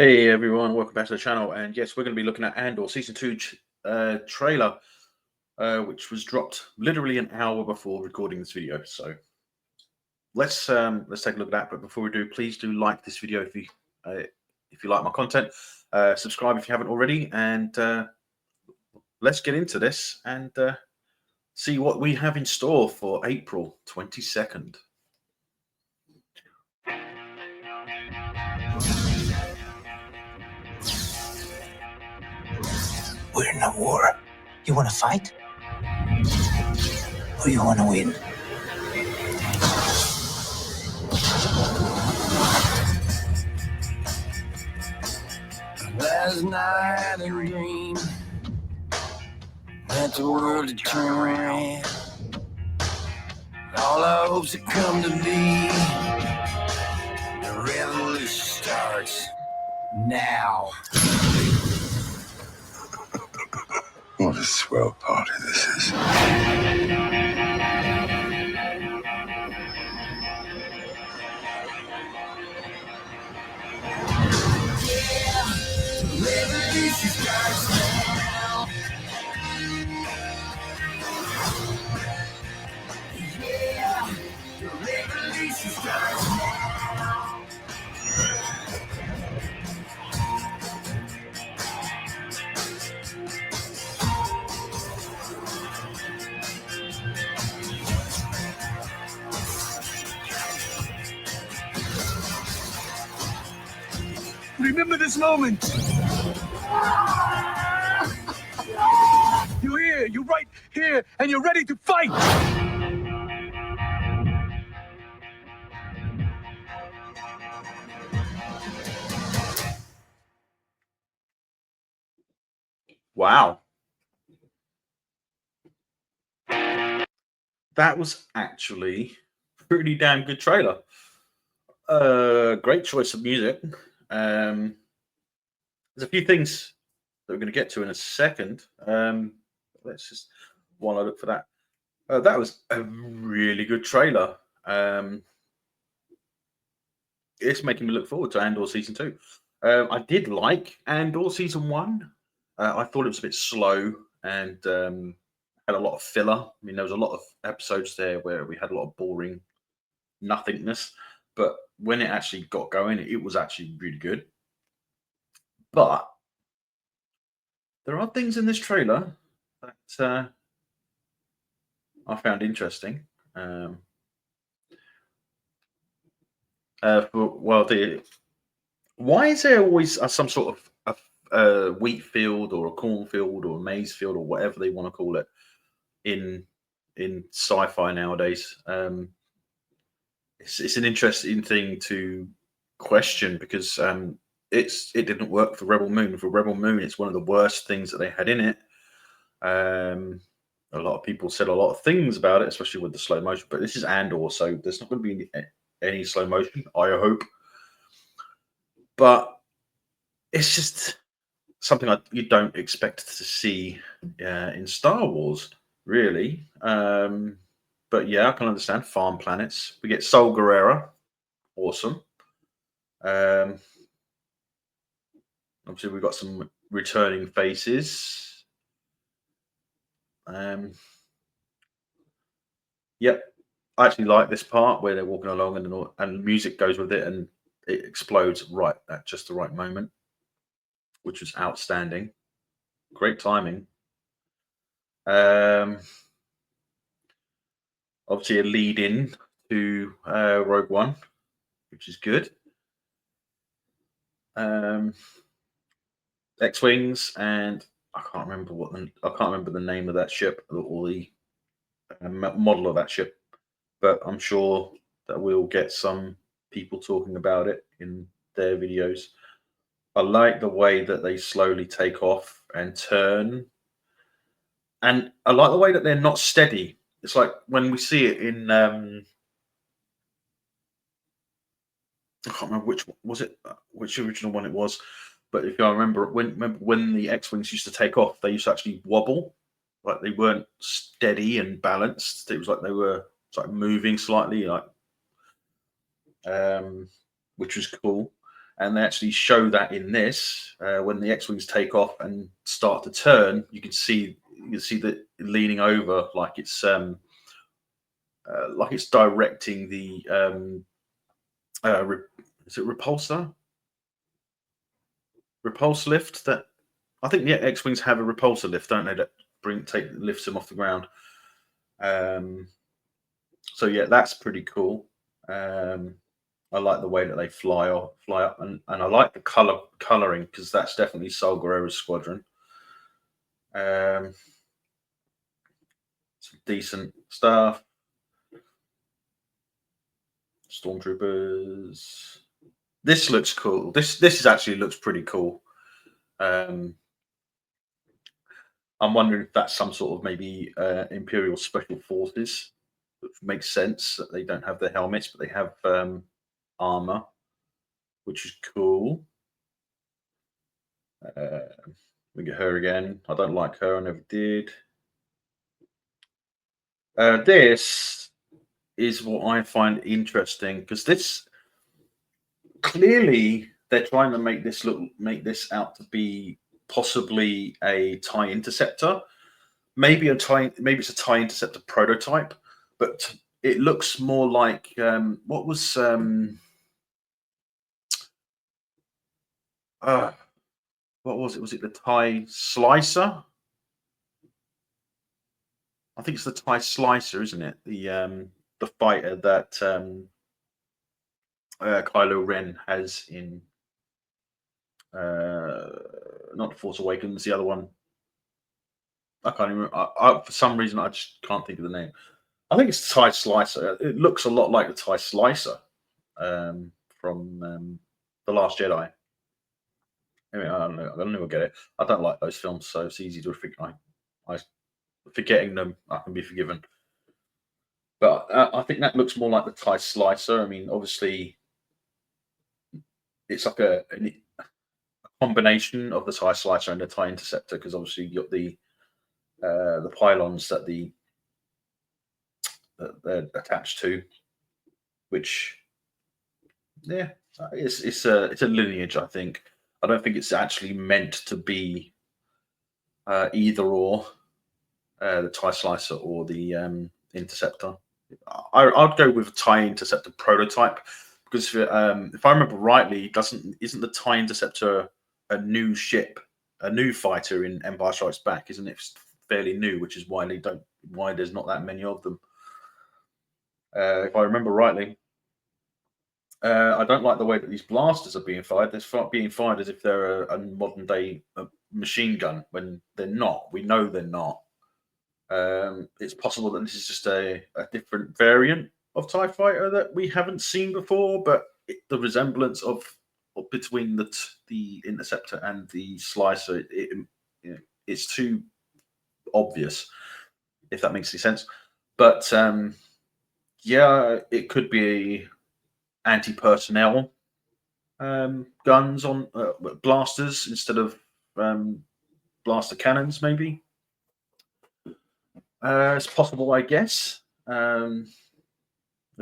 Hey everyone, welcome back to the channel. And yes, we're going to be looking at Andor season 2 trailer, which was dropped literally an hour before recording this video. So let's take a look at that. But before we do, please do like this video if you like my content. Subscribe if you haven't already, and let's get into this and see what we have in store for April 22nd. We're in a war. You want to fight? Or you want to win? Last night a dream that the world had turned around. All our hopes had come to be. The revolution starts now. What a swell party this is. Revolution starts now. Yeah, the revolution starts now. Remember this moment. You're here, you're right here, and you're ready to fight. Wow. That was actually a pretty damn good trailer. Great choice of music. There's a few things that we're going to get to in a second. Let's just, while I look for that. That was a really good trailer. It's making me look forward to Andor season 2. I did like Andor season 1. I thought it was a bit slow and had a lot of filler. I mean, there was a lot of episodes there where we had a lot of boring nothingness, but when it actually got going, it was actually really good. But there are things in this trailer that I found interesting. Why is there always some sort of a wheat field or a cornfield or a maize field or whatever they want to call it in sci-fi nowadays? It's an interesting thing to question because it didn't work for Rebel Moon. For Rebel Moon, it's one of the worst things that they had in it. A lot of people said a lot of things about it, especially with the slow motion. But this is Andor, so there's not going to be any slow motion, I hope. But it's just something you don't expect to see in Star Wars, really. But yeah, I can understand farm planets. We get Sol Guerrera, awesome. Obviously, we've got some returning faces. Yep, I actually like this part where they're walking along and music goes with it and it explodes right at just the right moment, which was outstanding. Great timing. Obviously, a lead in to Rogue One, which is good. X-wings, and I can't remember the name of that ship or the model of that ship, but I'm sure that we'll get some people talking about it in their videos. I like the way that they slowly take off and turn, and I like the way that they're not steady. It's like when we see it in I can't remember which original one it was, but if I remember when the X-wings used to take off, they used to actually wobble, like they weren't steady and balanced. It was like they were moving slightly, like which was cool. and they actually show that in this when the X-wings take off and start to turn. You can see that leaning over like it's directing the is it repulse lift. That I think the X-wings have a repulsor lift, don't they? That lifts them off the ground. So yeah, that's pretty cool. I like the way that they fly up, and I like the coloring, because that's definitely Saw Gerrera's squadron. Some decent stuff. Stormtroopers. This looks cool. This actually looks pretty cool. I'm wondering if that's some sort of maybe Imperial Special Forces. Which makes sense that they don't have their helmets, but they have armor, which is cool. We get her again. I don't like her. I never did. This is what I find interesting, because this clearly they're trying to make this out to be possibly a TIE interceptor. Maybe it's a TIE interceptor prototype, but it looks more like what was it? Was it the TIE Slicer? I think it's the TIE Slicer, isn't it? The fighter that Kylo Ren has in not the Force Awakens, the other one. I can't even. For some reason, I just can't think of the name. I think it's the TIE Slicer. It looks a lot like the TIE Slicer from The Last Jedi. Anyway, I don't know. I never get it. I don't like those films, so it's easy to forget. Forgetting them, I can be forgiven. But I think that looks more like the TIE Slicer. I mean, obviously, it's like a combination of the TIE Slicer and the TIE Interceptor, because obviously you got the pylons that they're attached to, which it's a lineage. I think. I don't think it's actually meant to be either or the TIE Slicer or the Interceptor. I'd go with a TIE Interceptor prototype, because if I remember rightly, isn't the TIE Interceptor a new ship, a new fighter in Empire Strikes Back? Isn't it fairly new, which is why there's not that many of them? If I remember rightly. I don't like the way that these blasters are being fired. They're being fired as if they're a modern day machine gun, when they're not. We know they're not. It's possible that this is just a different variant of TIE fighter that we haven't seen before, but the resemblance between the Interceptor and the Slicer, it's too obvious, if that makes any sense. But yeah, it could be anti-personnel guns on blasters instead of blaster cannons, maybe. It's possible, I guess. It'd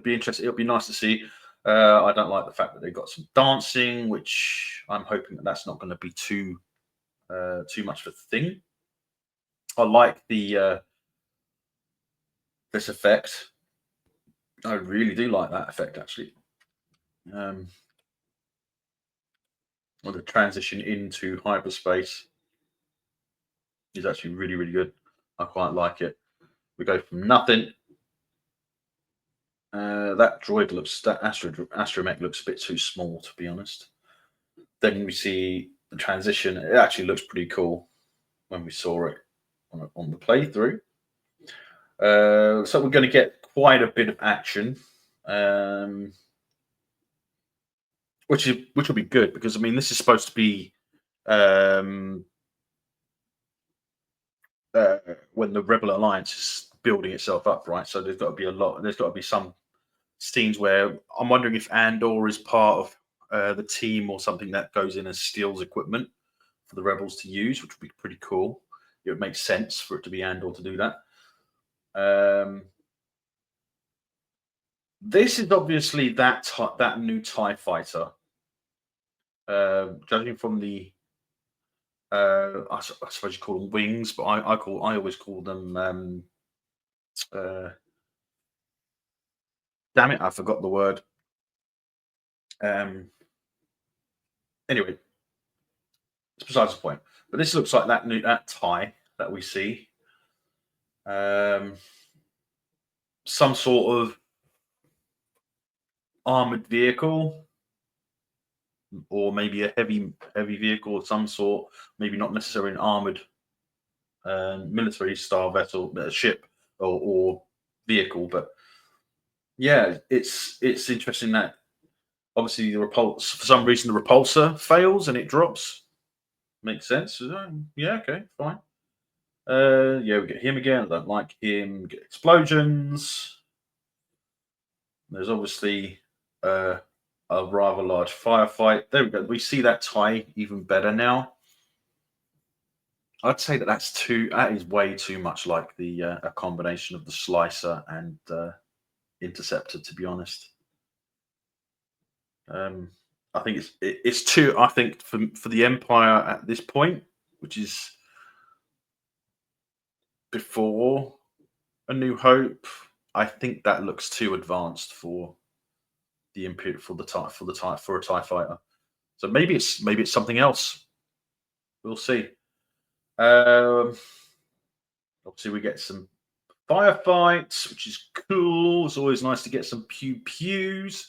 be interesting. It'll be nice to see. I don't like the fact that they've got some dancing, which I'm hoping that's not going to be too much of a thing. I like this effect. I really do like that effect, actually. Or the transition into hyperspace is actually really, really good. I quite like it. We go from nothing. That astromech looks a bit too small, to be honest. Then we see the transition. It actually looks pretty cool when we saw it on the playthrough. So we're going to get quite a bit of action, which will be good, because I mean, this is supposed to be when the Rebel Alliance is building itself up, right? So there's got to be there's got to be some scenes where I'm wondering if Andor is part of the team, or something that goes in as steals equipment for the rebels to use, which would be pretty cool. It would make sense for it to be Andor to do that. This is obviously that new TIE fighter Judging from the, I suppose you call them wings, but I always call them. Uh, Damn it, I forgot the word. Um, anyway, it's besides the point. But this looks like that tie that we see. Some sort of armored vehicle, or maybe a heavy vehicle of some sort. Maybe not necessarily an armored military style vessel, ship or vehicle. But yeah, it's interesting that obviously the repulse, for some reason, the repulsor fails and it drops. Makes sense. Yeah, okay, fine. Yeah, we get him again. I don't like him. We get explosions. There's obviously a rather large firefight. There we go. We see that tie even better now. I'd say that is way too much like the a combination of the slicer and interceptor, to be honest. I think it's too. I think for the Empire at this point, which is before A New Hope, I think that looks too advanced for the Imperial, for a TIE fighter. So maybe it's something else. We'll see. Obviously, we get some firefights, which is cool. It's always nice to get some pew pews,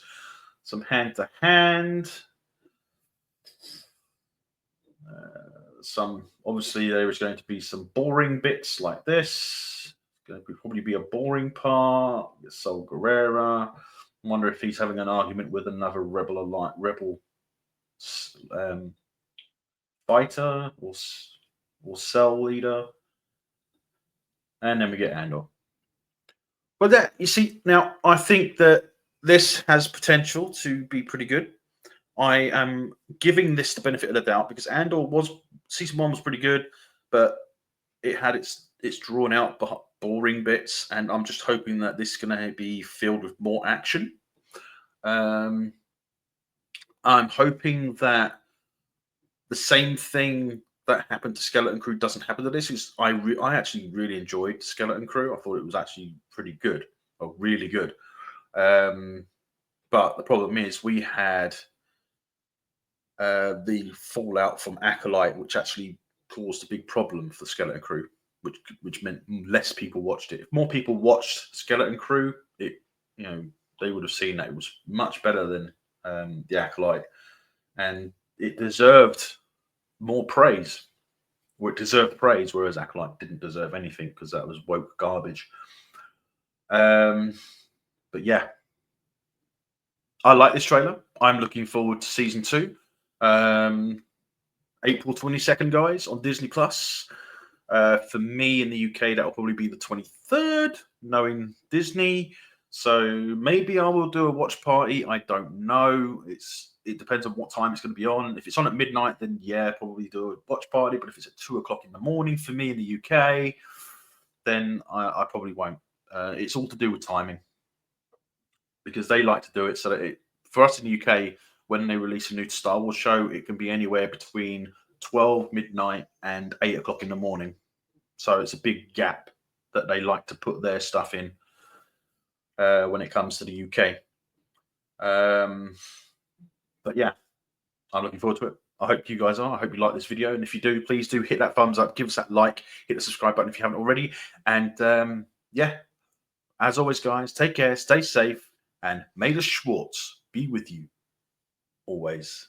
some hand to hand. Some obviously there is going to be some boring bits like this. Going to probably be a boring part. Sol Guerrera. I wonder if he's having an argument with another rebel fighter or cell leader. And then we get Andor. But that, you see, now I think that this has potential to be pretty good. I am giving this the benefit of the doubt because season 1 was pretty good, but it had its drawn out boring bits, and I'm just hoping that this is going to be filled with more action. I'm hoping that the same thing that happened to Skeleton Crew doesn't happen to this. Because I actually really enjoyed Skeleton Crew. I thought it was actually pretty good, or really good. But the problem is we had the fallout from Acolyte, which actually caused a big problem for Skeleton Crew, which meant less people watched it. If more people watched Skeleton Crew, they would have seen that it was much better than the Acolyte, and it deserved more praise. Or it deserved praise, whereas Acolyte didn't deserve anything because that was woke garbage. But yeah, I like this trailer. I'm looking forward to season 2. April 22nd, guys, on Disney Plus. For me in the UK, that'll probably be the 23rd, knowing Disney. So maybe I will do a watch party. I don't know. It depends on what time it's going to be on. If it's on at midnight, then yeah, probably do a watch party. But if it's at 2 o'clock in the morning for me in the UK, then I probably won't. It's all to do with timing, because they like to do it so that for us in the UK, when they release a new Star Wars show, it can be anywhere between 12 midnight and 8 o'clock in the morning. So it's a big gap that they like to put their stuff in when it comes to the UK. But yeah, I'm looking forward to it. I hope you guys are. I hope you like this video. And if you do, please do hit that thumbs up, give us that like, hit the subscribe button if you haven't already. And yeah, as always, guys, take care, stay safe, and may the Schwartz be with you always.